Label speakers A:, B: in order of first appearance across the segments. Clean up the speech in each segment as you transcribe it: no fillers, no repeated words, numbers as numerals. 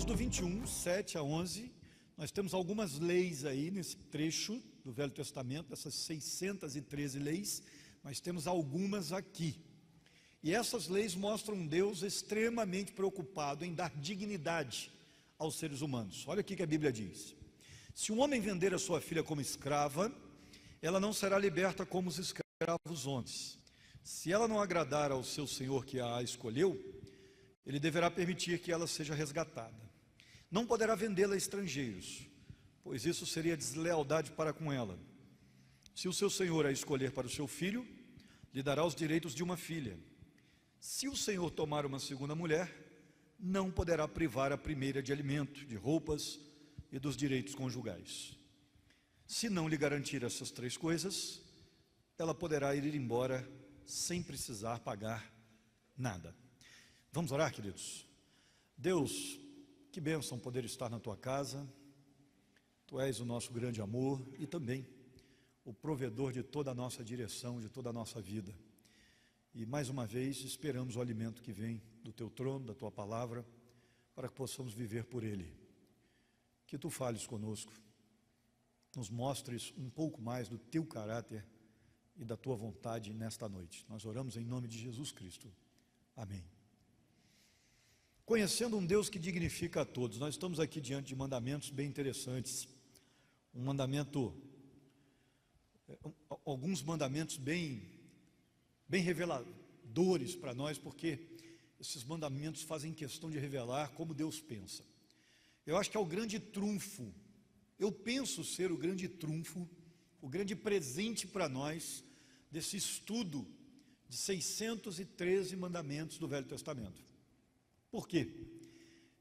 A: Êxodo 21, 7 a 11, nós temos algumas leis aí nesse trecho do Velho Testamento, dessas 613 leis, nós temos algumas aqui. E essas leis mostram um Deus extremamente preocupado em dar dignidade aos seres humanos. Olha aqui que a Bíblia diz: se um homem vender a sua filha como escrava, ela não será liberta como os escravos homens. Se ela não agradar ao seu senhor que a escolheu, ele deverá permitir que ela seja resgatada. Não poderá vendê-la a estrangeiros, pois isso seria deslealdade para com ela. Se o seu senhor a escolher para o seu filho, lhe dará os direitos de uma filha. Se o senhor tomar uma segunda mulher, não poderá privar a primeira de alimento, de roupas e dos direitos conjugais. Se não lhe garantir essas três coisas, ela poderá ir embora sem precisar pagar nada. Vamos orar, queridos? Deus, que bênção poder estar na tua casa. Tu és o nosso grande amor e também o provedor de toda a nossa direção, de toda a nossa vida. E mais uma vez esperamos o alimento que vem do teu trono, da tua palavra, para que possamos viver por ele. Que tu fales conosco, nos mostres um pouco mais do teu caráter e da tua vontade nesta noite. Nós oramos em nome de Jesus Cristo. Amém. Conhecendo um Deus que dignifica a todos, nós estamos aqui diante de mandamentos bem interessantes. Alguns mandamentos bem reveladores para nós, porque esses mandamentos fazem questão de revelar como Deus pensa. Eu acho que é o grande trunfo, eu penso ser o grande trunfo, o grande presente para nós, desse estudo de 613 mandamentos do Velho Testamento. Por quê?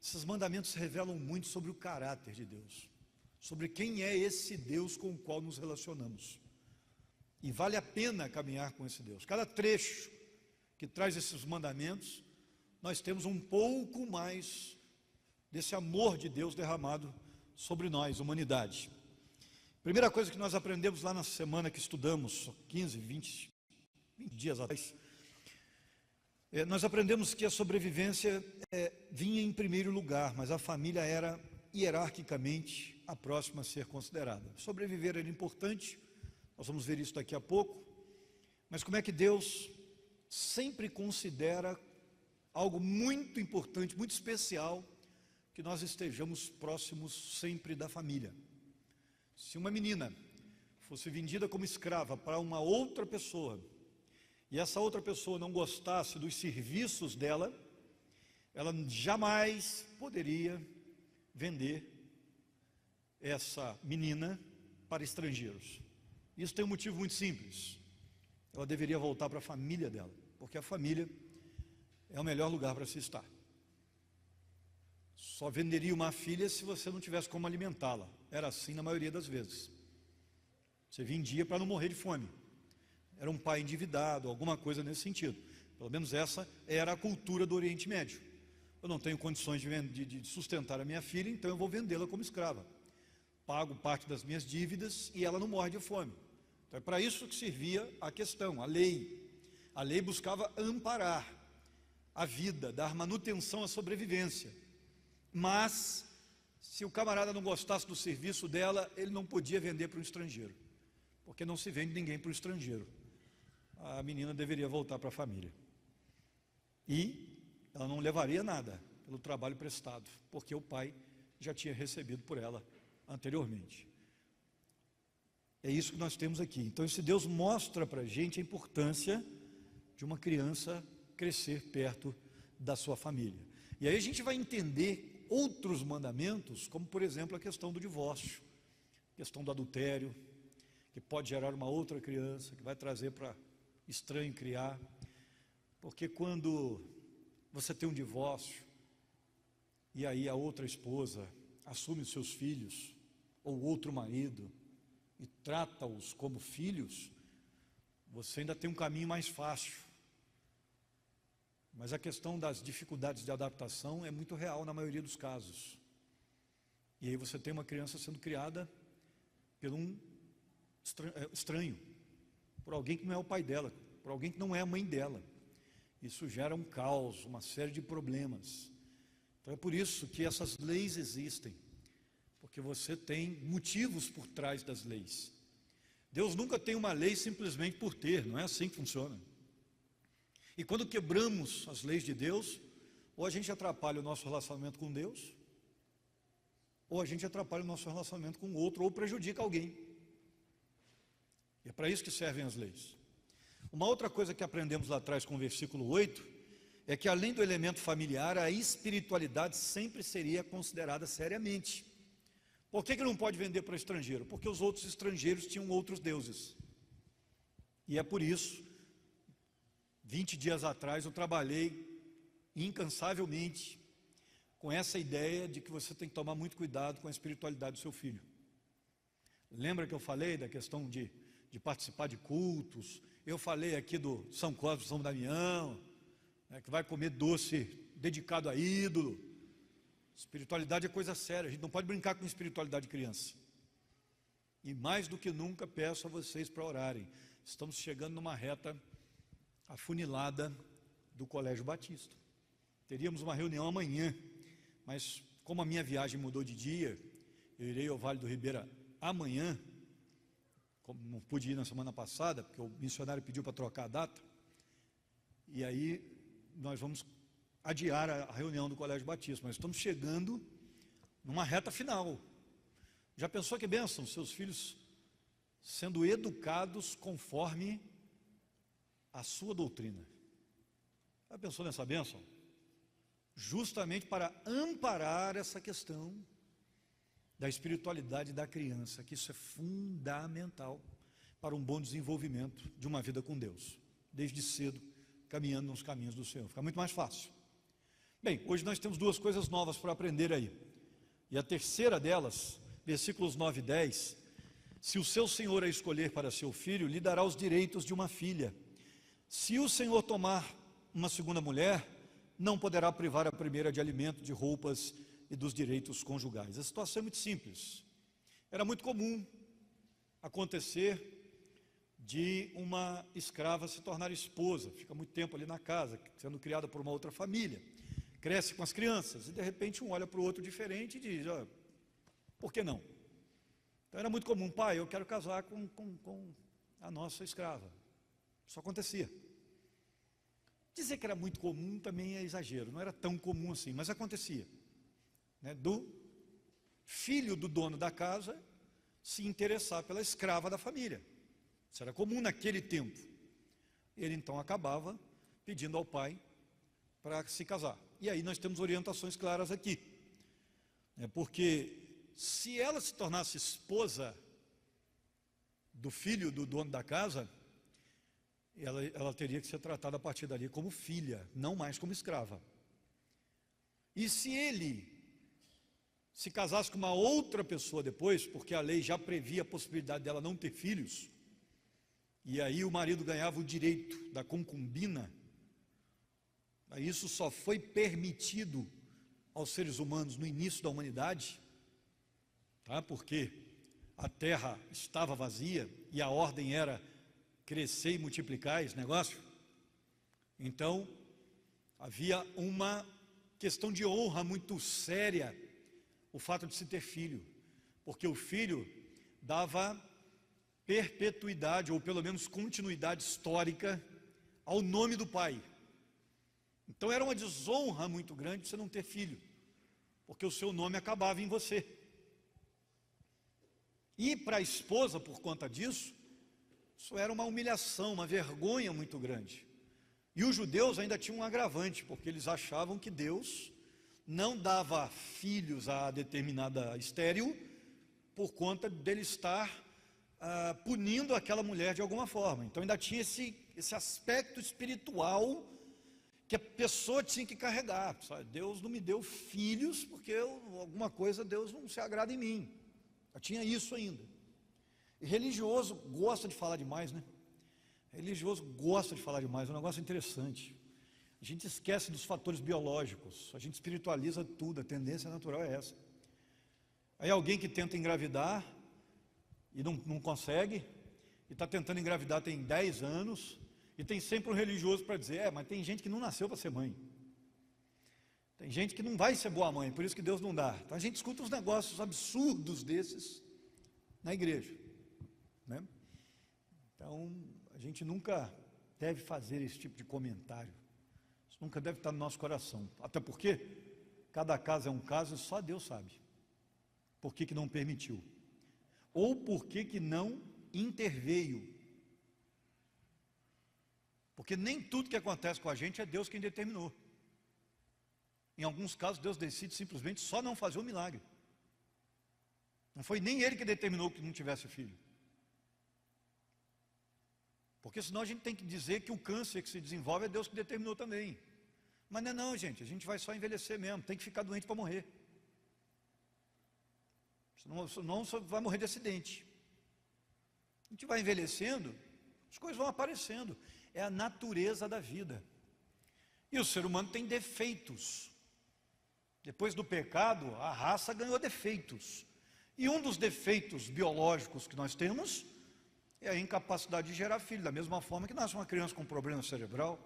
A: Esses mandamentos revelam muito sobre o caráter de Deus, sobre quem é esse Deus com o qual nos relacionamos. E vale a pena caminhar com esse Deus. Cada trecho que traz esses mandamentos, nós temos um pouco mais desse amor de Deus derramado sobre nós, humanidade. Primeira coisa que nós aprendemos lá na semana que estudamos, 15, 20 dias atrás, nós aprendemos que a sobrevivência vinha em primeiro lugar, mas a família era hierarquicamente a próxima a ser considerada. Sobreviver era importante, nós vamos ver isso daqui a pouco, mas como é que Deus sempre considera algo muito importante, muito especial, que nós estejamos próximos sempre da família. Se uma menina fosse vendida como escrava para uma outra pessoa, e essa outra pessoa não gostasse dos serviços dela, ela jamais poderia vender essa menina para estrangeiros. Isso tem um motivo muito simples: ela deveria voltar para a família dela, porque a família é o melhor lugar para se estar. Só venderia uma filha se você não tivesse como alimentá-la. Era assim na maioria das vezes. Você vendia para não morrer de fome. Era um pai endividado, alguma coisa nesse sentido. Pelo menos essa era a cultura do Oriente Médio. Eu não tenho condições de sustentar a minha filha, então eu vou vendê-la como escrava. Pago parte das minhas dívidas e ela não morre de fome. Então é para isso que servia a questão, a lei. A lei buscava amparar a vida, dar manutenção à sobrevivência. Mas, se o camarada não gostasse do serviço dela, ele não podia vender para um estrangeiro, porque não se vende ninguém para o estrangeiro. A menina deveria voltar para a família. E ela não levaria nada pelo trabalho prestado, porque o pai já tinha recebido por ela anteriormente. É isso que nós temos aqui. Então esse Deus mostra para a gente a importância de uma criança crescer perto da sua família. E aí a gente vai entender outros mandamentos, como por exemplo a questão do divórcio, a questão do adultério, que pode gerar uma outra criança, que vai trazer para estranho criar. Porque quando você tem um divórcio, e aí a outra esposa assume os seus filhos, ou outro marido, e trata-os como filhos, você ainda tem um caminho mais fácil. Mas a questão das dificuldades de adaptação é muito real na maioria dos casos. E aí você tem uma criança sendo criada por um estranho, por alguém que não é o pai dela, por alguém que não é a mãe dela. Isso gera um caos, uma série de problemas. Então é por isso que essas leis existem, porque você tem motivos por trás das leis. Deus nunca tem uma lei simplesmente por ter, não é assim que funciona. E quando quebramos as leis de Deus, ou a gente atrapalha o nosso relacionamento com Deus, ou a gente atrapalha o nosso relacionamento com o outro, ou prejudica alguém. E é para isso que servem as leis. Uma outra coisa que aprendemos lá atrás com o versículo 8, é que além do elemento familiar, a espiritualidade sempre seria considerada seriamente. Por que não pode vender para estrangeiro? Porque os outros estrangeiros tinham outros deuses. E é por isso, 20 dias atrás, eu trabalhei incansavelmente com essa ideia de que você tem que tomar muito cuidado com a espiritualidade do seu filho. Lembra que eu falei da questão de participar de cultos? Eu falei aqui do São Cosme, São Damião, que vai comer doce dedicado a ídolo. Espiritualidade é coisa séria, a gente não pode brincar com espiritualidade de criança. E mais do que nunca peço a vocês para orarem. Estamos chegando numa reta afunilada do Colégio Batista. Teríamos uma reunião amanhã, mas como a minha viagem mudou de dia, eu irei ao Vale do Ribeira amanhã, como não pude ir na semana passada, porque o missionário pediu para trocar a data, e aí nós vamos adiar a reunião do Colégio Batista, mas estamos chegando numa reta final. Já pensou que bênção? Seus filhos sendo educados conforme a sua doutrina. Já pensou nessa bênção? Justamente para amparar essa questão da espiritualidade da criança, que isso é fundamental para um bom desenvolvimento de uma vida com Deus, desde cedo, caminhando nos caminhos do Senhor. Fica muito mais fácil. Bem, hoje nós temos duas coisas novas para aprender aí. E a terceira delas, versículos 9 e 10, se o seu senhor a escolher para seu filho, lhe dará os direitos de uma filha. Se o senhor tomar uma segunda mulher, não poderá privar a primeira de alimento, de roupas e dos direitos conjugais. A situação é muito simples. Era muito comum acontecer de uma escrava se tornar esposa, fica muito tempo ali na casa, sendo criada por uma outra família, cresce com as crianças, e de repente um olha para o outro diferente e diz, por que não? Então era muito comum, pai, eu quero casar com a nossa escrava. Isso acontecia. Dizer que era muito comum também é exagero, não era tão comum assim, mas acontecia, do filho do dono da casa se interessar pela escrava da família. Isso era comum naquele tempo. Ele então acabava pedindo ao pai para se casar. E aí nós temos orientações claras aqui, porque se ela se tornasse esposa do filho do dono da casa, ela teria que ser tratada a partir dali como filha, não mais como escrava. E se ele se casasse com uma outra pessoa depois, porque a lei já previa a possibilidade dela não ter filhos, e aí o marido ganhava o direito da concubina, isso só foi permitido aos seres humanos no início da humanidade, porque a terra estava vazia e a ordem era crescer e multiplicar esse negócio. Então havia uma questão de honra muito séria, o fato de se ter filho, porque o filho dava perpetuidade, ou pelo menos continuidade histórica, ao nome do pai. Então era uma desonra muito grande você não ter filho, porque o seu nome acabava em você. E para a esposa, por conta disso, isso era uma humilhação, uma vergonha muito grande. E os judeus ainda tinham um agravante, porque eles achavam que Deus não dava filhos a determinada estéril, por conta dele estar punindo aquela mulher de alguma forma. Então ainda tinha esse aspecto espiritual que a pessoa tinha que carregar. Deus não me deu filhos porque alguma coisa Deus não se agrada em mim. Já tinha isso ainda. E religioso gosta de falar demais, né? Religioso gosta de falar demais, é um negócio interessante. A gente esquece dos fatores biológicos, a gente espiritualiza tudo, a tendência natural é essa. Aí alguém que tenta engravidar e não consegue, e está tentando engravidar tem 10 anos, e tem sempre um religioso para dizer, mas tem gente que não nasceu para ser mãe. Tem gente que não vai ser boa mãe, por isso que Deus não dá. Então a gente escuta uns negócios absurdos desses na igreja, né? Então a gente nunca deve fazer esse tipo de comentário. Isso nunca deve estar no nosso coração. Até porque cada caso é um caso e só Deus sabe por que não permitiu. Ou por que não interveio. Porque nem tudo que acontece com a gente é Deus quem determinou. Em alguns casos, Deus decide simplesmente só não fazer o milagre. Não foi nem Ele que determinou que não tivesse filho. Porque senão a gente tem que dizer que o câncer que se desenvolve é Deus que determinou também. Mas não é não, gente, a gente vai só envelhecer mesmo, tem que ficar doente para morrer. Senão só vai morrer de acidente. A gente vai envelhecendo, as coisas vão aparecendo. É a natureza da vida. E o ser humano tem defeitos. Depois do pecado, a raça ganhou defeitos. E um dos defeitos biológicos que nós temos é a incapacidade de gerar filho. Da mesma forma que nasce uma criança com problema cerebral,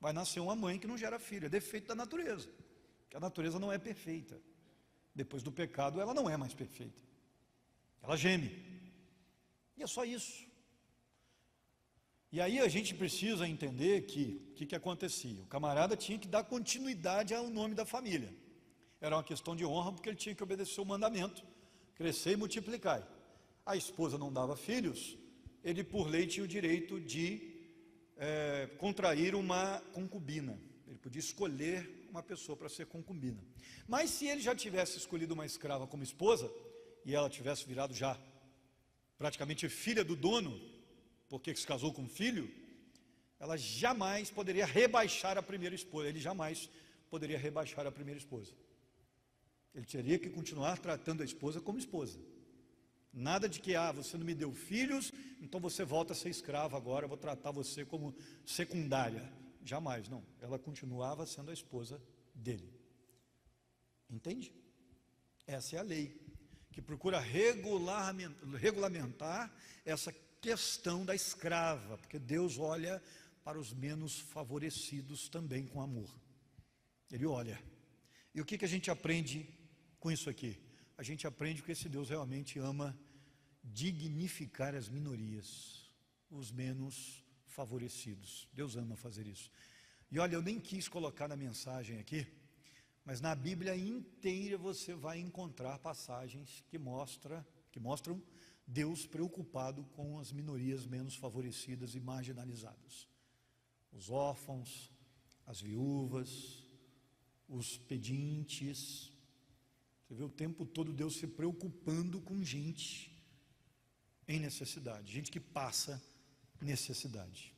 A: vai nascer uma mãe que não gera filho. É defeito da natureza. Porque a natureza não é perfeita. Depois do pecado, ela não é mais perfeita. Ela geme. E é só isso. E aí a gente precisa entender que o que acontecia? O camarada tinha que dar continuidade ao nome da família. Era uma questão de honra, porque ele tinha que obedecer o mandamento, crescer e multiplicar. A esposa não dava filhos, ele por lei tinha o direito de contrair uma concubina. Ele podia escolher uma pessoa para ser concubina. Mas se ele já tivesse escolhido uma escrava como esposa, e ela tivesse virado já praticamente filha do dono, porque se casou com um filho, ela jamais poderia rebaixar a primeira esposa. Ele jamais poderia rebaixar a primeira esposa. Ele teria que continuar tratando a esposa como esposa. Nada de que, você não me deu filhos, então você volta a ser escrava agora, eu vou tratar você como secundária. Jamais, não. Ela continuava sendo a esposa dele. Entende? Essa é a lei, que procura regulamentar essa questão da escrava, porque Deus olha para os menos favorecidos também com amor. Ele olha. E o que a gente aprende com isso aqui? A gente aprende que esse Deus realmente ama dignificar as minorias, os menos favorecidos. Deus ama fazer isso. E olha, eu nem quis colocar na mensagem aqui, mas na Bíblia inteira você vai encontrar passagens que mostram Deus preocupado com as minorias menos favorecidas e marginalizadas. Os órfãos, as viúvas, os pedintes. Você vê o tempo todo Deus se preocupando com gente em necessidade, gente que passa necessidade.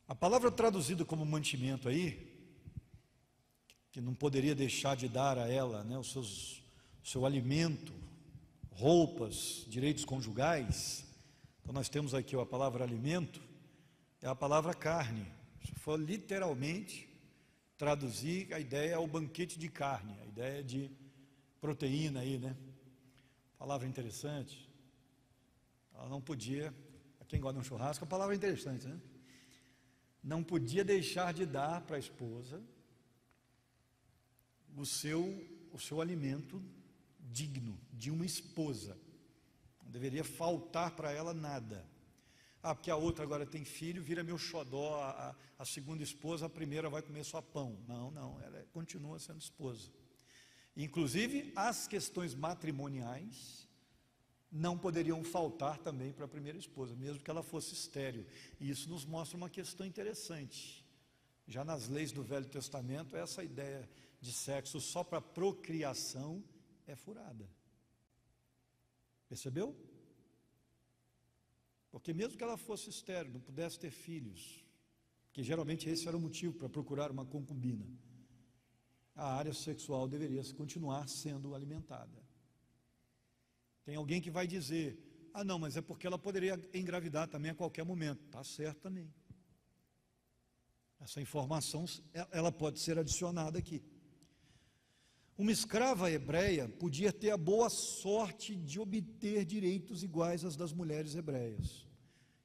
A: A palavra traduzida como mantimento aí, que não poderia deixar de dar a ela, né, o seu alimento, roupas, direitos conjugais. Então nós temos aqui a palavra alimento, é a palavra carne. Se for literalmente traduzir, a ideia é o banquete de carne, a ideia de proteína aí, né? Palavra interessante. Ela não podia, a quem gosta de um churrasco, a palavra é interessante, né? Não podia deixar de dar para a esposa o seu alimento digno de uma esposa. Não deveria faltar para ela nada. Porque a outra agora tem filho, vira meu xodó, a segunda esposa, a primeira vai comer só pão. Não, ela continua sendo esposa. Inclusive, as questões matrimoniais não poderiam faltar também para a primeira esposa, mesmo que ela fosse estéril. E isso nos mostra uma questão interessante. Já nas leis do Velho Testamento, essa ideia de sexo só para procriação é furada. Percebeu? Porque mesmo que ela fosse estéril, não pudesse ter filhos, que geralmente esse era o motivo para procurar uma concubina, a área sexual deveria continuar sendo alimentada. Tem alguém que vai dizer, não, mas é porque ela poderia engravidar também a qualquer momento. Está certo também. Essa informação, ela pode ser adicionada aqui. Uma escrava hebreia podia ter a boa sorte de obter direitos iguais aos das mulheres hebreias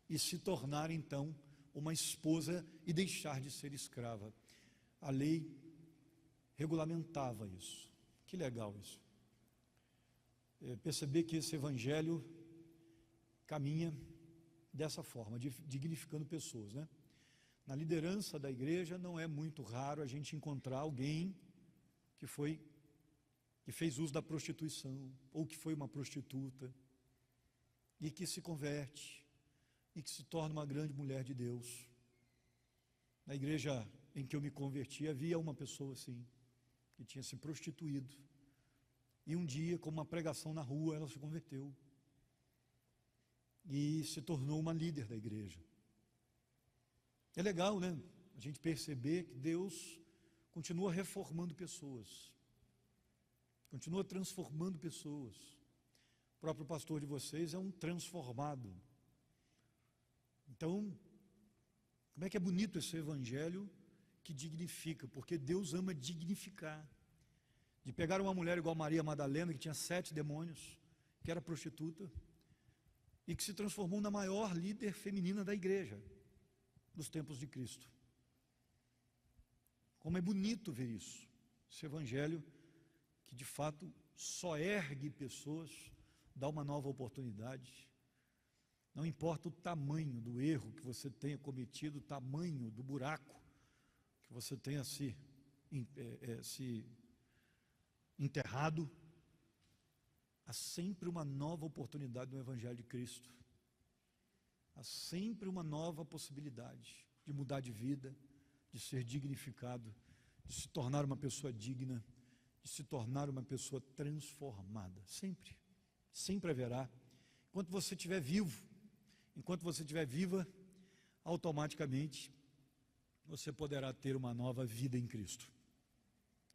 A: e se tornar então uma esposa e deixar de ser escrava. A lei regulamentava isso. Que legal isso. Perceber que esse evangelho caminha dessa forma, dignificando pessoas, né? Na liderança da igreja não é muito raro a gente encontrar alguém que fez uso da prostituição, ou que foi uma prostituta, e que se converte, e que se torna uma grande mulher de Deus. Na igreja em que eu me converti, havia uma pessoa assim, que tinha se prostituído, e um dia, com uma pregação na rua, ela se converteu, e se tornou uma líder da igreja. É legal, né? A gente perceber que Deus continua reformando pessoas, continua transformando pessoas. O próprio pastor de vocês é um transformado. Então, como é que é bonito esse evangelho que dignifica, porque Deus ama dignificar. De pegar uma mulher igual Maria Madalena, que tinha 7 demônios, que era prostituta, e que se transformou na maior líder feminina da igreja, nos tempos de Cristo. Como é bonito ver isso, esse evangelho que de fato só ergue pessoas, dá uma nova oportunidade. Não importa o tamanho do erro que você tenha cometido, o tamanho do buraco que você tenha se enterrado, há sempre uma nova oportunidade no evangelho de Cristo. Há sempre uma nova possibilidade de mudar de vida, de ser dignificado, de se tornar uma pessoa digna, de se tornar uma pessoa transformada. Sempre, sempre haverá. Enquanto você estiver vivo, enquanto você estiver viva, automaticamente você poderá ter uma nova vida em Cristo.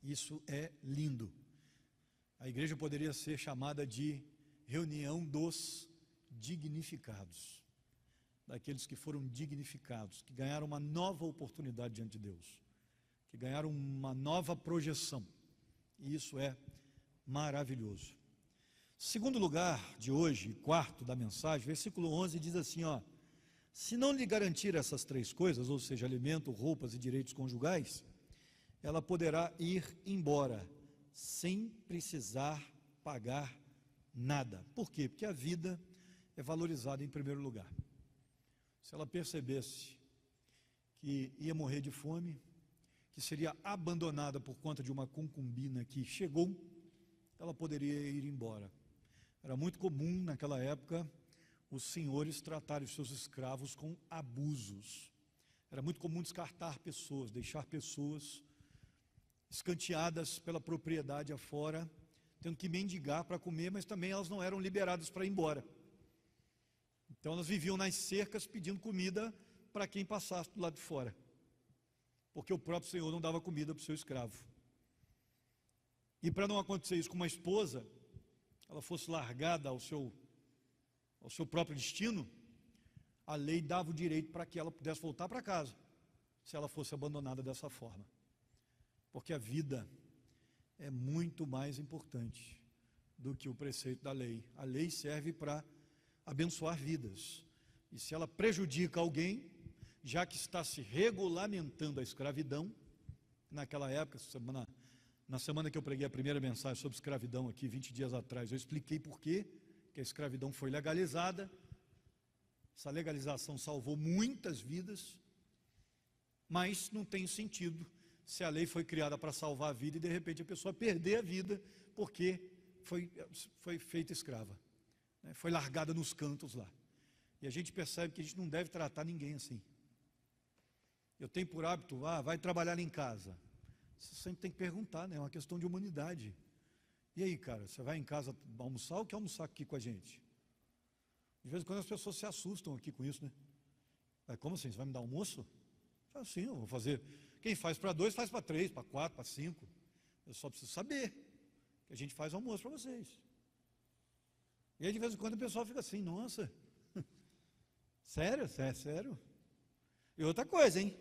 A: Isso é lindo. A igreja poderia ser chamada de reunião dos dignificados, daqueles que foram dignificados, que ganharam uma nova oportunidade diante de Deus, que ganharam uma nova projeção. E isso é maravilhoso. Segundo lugar de hoje, quarto da mensagem, versículo 11 diz assim, se não lhe garantir essas 3 coisas, ou seja, alimento, roupas e direitos conjugais, ela poderá ir embora, sem precisar pagar nada. Por quê? Porque a vida é valorizada em primeiro lugar. Se ela percebesse que ia morrer de fome, que seria abandonada por conta de uma concubina que chegou, ela poderia ir embora. Era muito comum naquela época os senhores tratarem os seus escravos com abusos. Era muito comum descartar pessoas, deixar pessoas escanteadas pela propriedade afora, tendo que mendigar para comer, mas também elas não eram liberadas para ir embora. Então elas viviam nas cercas pedindo comida para quem passasse do lado de fora, porque o próprio Senhor não dava comida para o seu escravo. E para não acontecer isso com uma esposa, ela fosse largada ao seu próprio destino, a lei dava o direito para que ela pudesse voltar para casa, se ela fosse abandonada dessa forma. Porque a vida é muito mais importante do que o preceito da lei. A lei serve para abençoar vidas. E se ela prejudica alguém, já que está se regulamentando a escravidão, naquela época, na semana que eu preguei a primeira mensagem sobre escravidão aqui, 20 dias atrás, eu expliquei por quê que a escravidão foi legalizada. Essa legalização salvou muitas vidas, mas não tem sentido se a lei foi criada para salvar a vida e de repente a pessoa perder a vida porque foi feita escrava, né? Foi largada nos cantos lá. E a gente percebe que a gente não deve tratar ninguém assim. Eu tenho por hábito, vai trabalhar em casa. Você sempre tem que perguntar, né? É uma questão de humanidade. E aí, cara, você vai em casa almoçar ou quer almoçar aqui com a gente? De vez em quando as pessoas se assustam aqui com isso, né? Como assim? Você vai me dar almoço? Sim, eu vou fazer. Quem faz para 2, faz para 3, para 4, para 5. Eu só preciso saber que a gente faz almoço para vocês. E aí de vez em quando o pessoal fica assim, nossa, sério? É sério? E outra coisa, hein?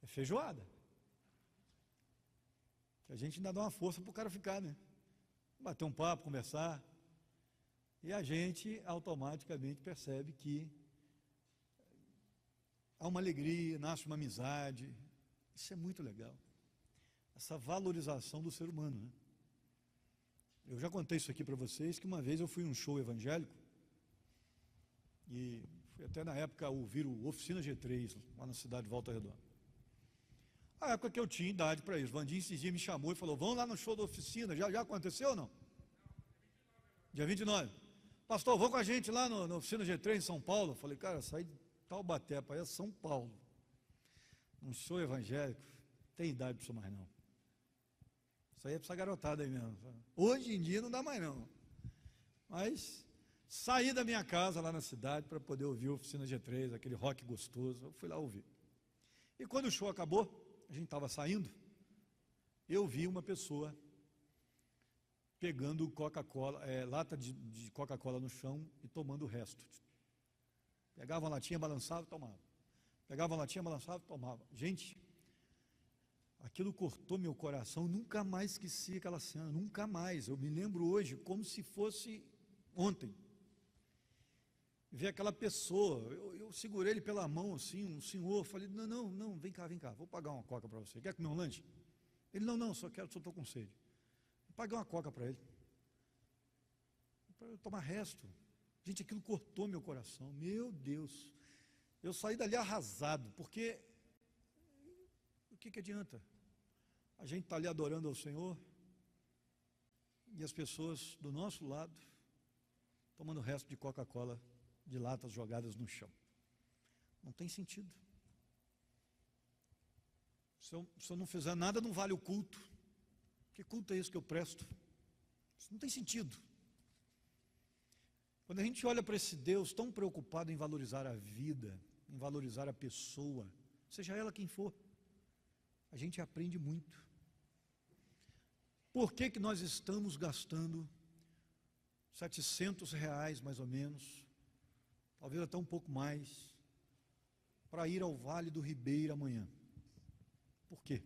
A: É feijoada. Que a gente ainda dá uma força para o cara ficar, né? Bater um papo, conversar. E a gente automaticamente percebe que há uma alegria, nasce uma amizade. Isso é muito legal. essa valorização do ser humano, né? Eu já contei isso aqui para vocês, que uma vez eu fui num show evangélico, e fui até na época ouvir o Oficina G3, lá na cidade de Volta Redonda. A época que eu tinha idade para isso. Vandinho esses dias me chamou e falou: vamos lá no show da Oficina, já aconteceu ou não? Dia 29. Pastor, vou com a gente lá na Oficina G3 em São Paulo. Eu falei: cara, saí de Taubaté para ir a São Paulo, um show evangélico, não tem idade para isso mais não. Isso aí é para essa garotada aí mesmo. Hoje em dia não dá mais não. Mas saí da minha casa lá na cidade para poder ouvir a Oficina G3, aquele rock gostoso. Eu fui lá ouvir. E quando o show acabou, a gente estava saindo, eu vi uma pessoa pegando Coca-Cola, lata de Coca-Cola no chão e tomando o resto. Pegava uma latinha, balançava e tomava. Pegava uma latinha, balançava e tomava. Gente, aquilo cortou meu coração, nunca mais esqueci aquela cena, nunca mais. Eu me lembro hoje como se fosse ontem. Ver aquela pessoa, eu segurei ele pela mão assim, um senhor, falei: não, vem cá, vou pagar uma coca para você. Quer comer um lanche? Ele: não, só estou com sede. Eu paguei uma coca para ele, para eu tomar resto. Gente, aquilo cortou meu coração, meu Deus. Eu saí dali arrasado, porque o que adianta? A gente está ali adorando ao Senhor, e as pessoas do nosso lado, tomando o resto de Coca-Cola, de latas jogadas no chão. Não tem sentido. Se eu não fizer nada, não vale o culto. Que culto é esse que eu presto? Isso não tem sentido. Quando a gente olha para esse Deus tão preocupado em valorizar a vida, em valorizar a pessoa, seja ela quem for, a gente aprende muito. Por que nós estamos gastando R$700 mais ou menos, talvez até um pouco mais, para ir ao Vale do Ribeira amanhã? Por quê?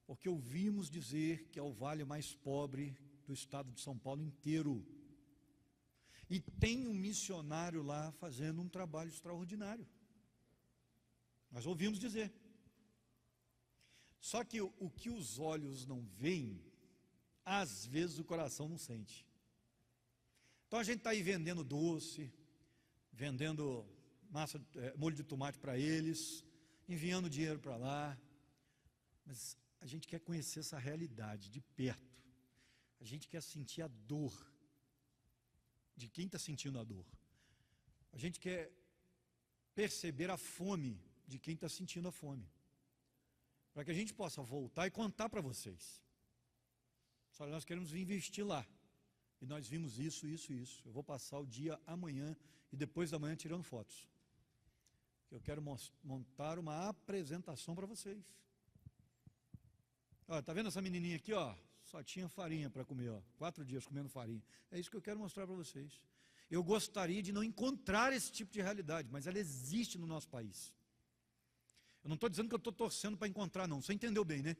A: Porque ouvimos dizer que é o vale mais pobre do estado de São Paulo inteiro. E tem um missionário lá fazendo um trabalho extraordinário. Nós ouvimos dizer. Só que o que os olhos não veem, às vezes o coração não sente. Então a gente está aí vendendo doce, vendendo molho de tomate para eles, enviando dinheiro para lá, mas a gente quer conhecer essa realidade de perto. A gente quer sentir a dor de quem está sentindo a dor. A gente quer perceber a fome de quem está sentindo a fome, para que a gente possa voltar e contar para vocês: só nós queremos investir lá, e nós vimos isso. Eu vou passar o dia amanhã e depois da manhã tirando fotos. Eu quero montar uma apresentação para vocês. Ó, tá vendo essa menininha aqui, ó? Só tinha farinha para comer, ó. 4 dias comendo farinha. É isso que eu quero mostrar para vocês. Eu gostaria de não encontrar esse tipo de realidade, mas ela existe no nosso país. Eu não estou dizendo que eu estou torcendo para encontrar, não. Você entendeu bem, né?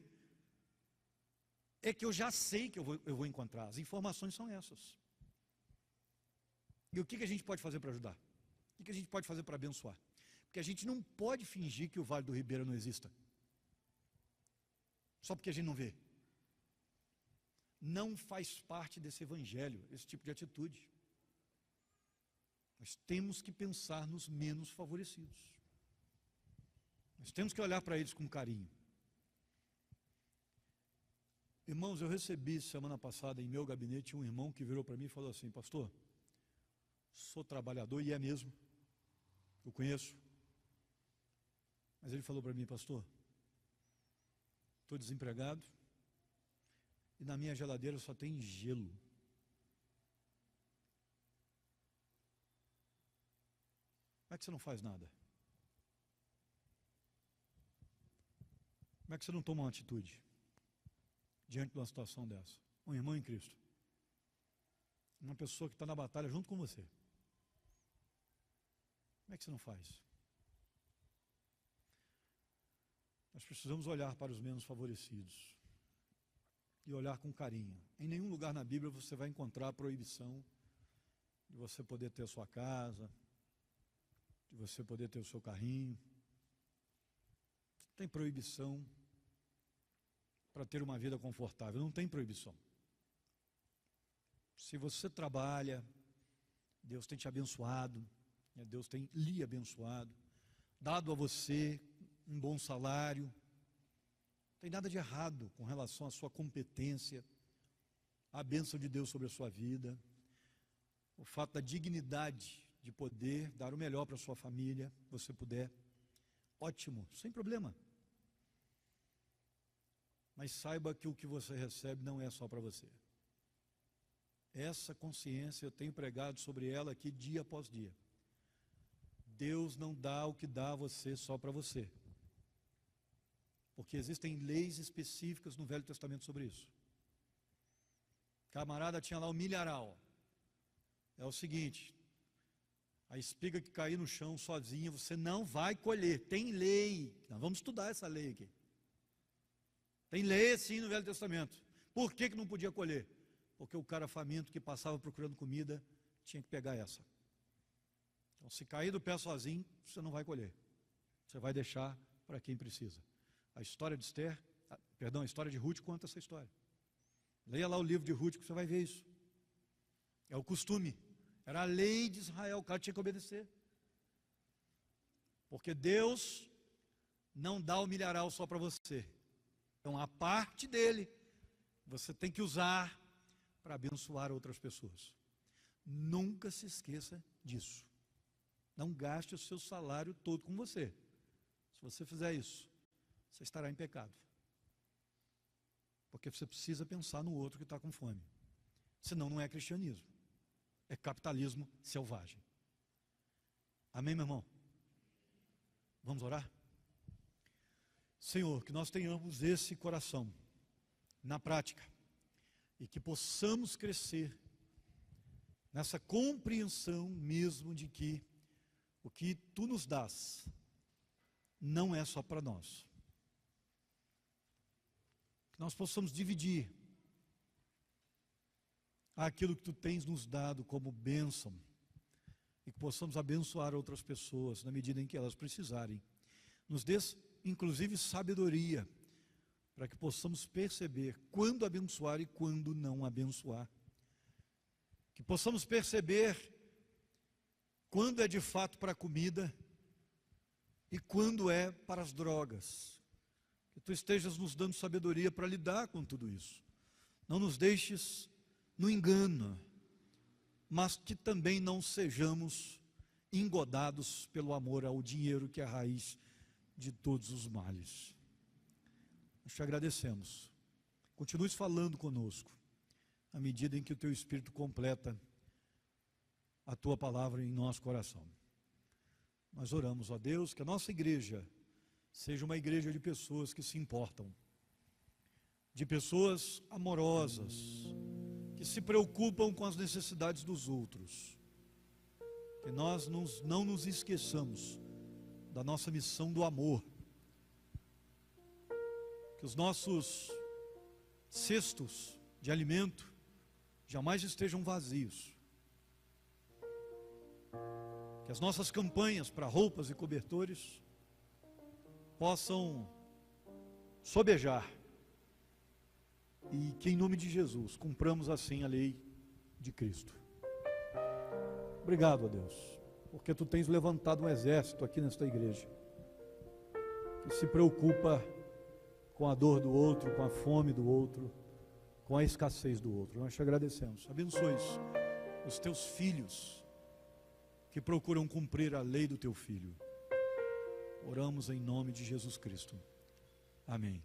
A: É que eu já sei que eu vou encontrar. As informações são essas. E o que a gente pode fazer para ajudar? O que a gente pode fazer para abençoar? Porque a gente não pode fingir que o Vale do Ribeira não exista, só porque a gente não vê. Não faz parte desse evangelho, esse tipo de atitude. Nós temos que pensar nos menos favorecidos. Nós temos que olhar para eles com carinho. Irmãos, eu recebi semana passada em meu gabinete um irmão que virou para mim e falou assim: pastor, sou trabalhador, e é mesmo, eu conheço. Mas ele falou para mim: pastor, estou desempregado e na minha geladeira só tem gelo. Como é que você não faz nada? Como é que você não toma uma atitude diante de uma situação dessa? Um irmão em Cristo, uma pessoa que está na batalha junto com você. Como é que você não faz? Nós precisamos olhar para os menos favorecidos e olhar com carinho. Em nenhum lugar na Bíblia você vai encontrar a proibição de você poder ter a sua casa, de você poder ter o seu carrinho. Não tem proibição para ter uma vida confortável, não tem proibição. Se você trabalha, Deus tem te abençoado, Deus tem lhe abençoado, dado a você um bom salário, não tem nada de errado com relação à sua competência, a bênção de Deus sobre a sua vida, o fato da dignidade de poder dar o melhor para a sua família, se você puder, ótimo, sem problema. Mas saiba que o que você recebe não é só para você. Essa consciência eu tenho pregado sobre ela aqui dia após dia. Deus não dá o que dá a você só para você. Porque existem leis específicas no Velho Testamento sobre isso. Camarada tinha lá o milharal. É o seguinte, a espiga que cair no chão sozinha, você não vai colher. Tem lei. Nós vamos estudar essa lei aqui. Tem lei sim no Velho Testamento. Por que não podia colher? Porque o cara faminto que passava procurando comida tinha que pegar essa. Então, se cair do pé sozinho, você não vai colher. Você vai deixar para quem precisa. A história de Esther, a história de Ruth conta essa história. Leia lá o livro de Ruth que você vai ver isso. É o costume. Era a lei de Israel, o cara tinha que obedecer. Porque Deus não dá o milharal só para você. Então, a parte dele, você tem que usar para abençoar outras pessoas. Nunca se esqueça disso. Não gaste o seu salário todo com você. Se você fizer isso, você estará em pecado. Porque você precisa pensar no outro que está com fome. Senão não é cristianismo. É capitalismo selvagem. Amém, meu irmão? Vamos orar? Senhor, que nós tenhamos esse coração na prática e que possamos crescer nessa compreensão mesmo de que o que Tu nos dás não é só para nós. Que nós possamos dividir aquilo que Tu tens nos dado como bênção e que possamos abençoar outras pessoas na medida em que elas precisarem. Nos dê, inclusive, sabedoria para que possamos perceber quando abençoar e quando não abençoar. Que possamos perceber quando é de fato para a comida e quando é para as drogas. Que Tu estejas nos dando sabedoria para lidar com tudo isso. Não nos deixes no engano, mas que também não sejamos engodados pelo amor ao dinheiro, que é a raiz de todos os males. Nós te agradecemos. Continue falando conosco, à medida em que o Teu Espírito completa a Tua palavra em nosso coração. Nós oramos, ó Deus, que a nossa igreja seja uma igreja de pessoas que se importam, de pessoas amorosas, que se preocupam com as necessidades dos outros, que nós não nos esqueçamos da nossa missão do amor, que os nossos cestos de alimento jamais estejam vazios, que as nossas campanhas para roupas e cobertores possam sobejar e que em nome de Jesus cumpramos assim a lei de Cristo. Obrigado a Deus, porque Tu tens levantado um exército aqui nesta igreja que se preocupa com a dor do outro, com a fome do outro, com a escassez do outro. Nós te agradecemos. Abençoe os Teus filhos que procuram cumprir a lei do Teu Filho. Oramos em nome de Jesus Cristo. Amém.